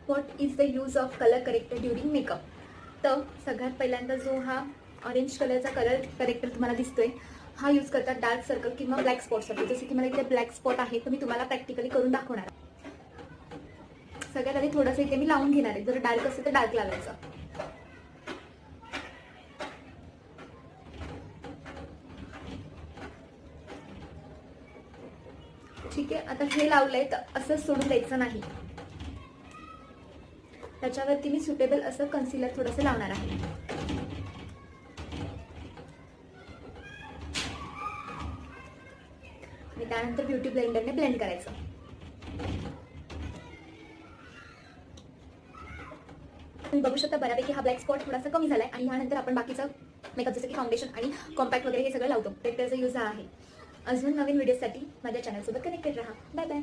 What is the use of colour corrector during makeup. तर सगळ्यात पहिल्यांदा जो हा ऑरेंज कलरचा कलर करेक्टर तुम्हाला दिसतोय हा यूज करतात डार्क सर्कल किंवा ब्लॅक स्पॉटसाठी. जसं की मला इथे ब्लॅक स्पॉट आहे तर मी तुम्हाला प्रॅक्टिकली करून दाखवणार. सगळ्यात आधी थोडंसं इथे मी लावून घेणार आहे. जर डार्क असेल तर डार्क लावायचं. ठीक आहे, आता हे लावलंय तर असं सोडून द्यायचं नाही. त्याच्यावरती मी सुटेबल असं कन्सिलर थोडंसं लावणार आहे. आणि त्यानंतर ब्युटी ब्लेंडरने ब्लेंड करायचं. तुम्ही बघू शकता बऱ्यापैकी हा ब्लॅक स्पॉट थोडासा कमी झालाय. आणि यानंतर आपण बाकीचं मेकअप जसं की फाउंडेशन आणि कॉम्पॅक्ट वगैरे हे सगळं लावतो. त्याचा यूज हा आहे. अजून नवीन व्हिडिओसाठी माझ्या चॅनलसोबत कनेक्टेड राहा. Bye bye.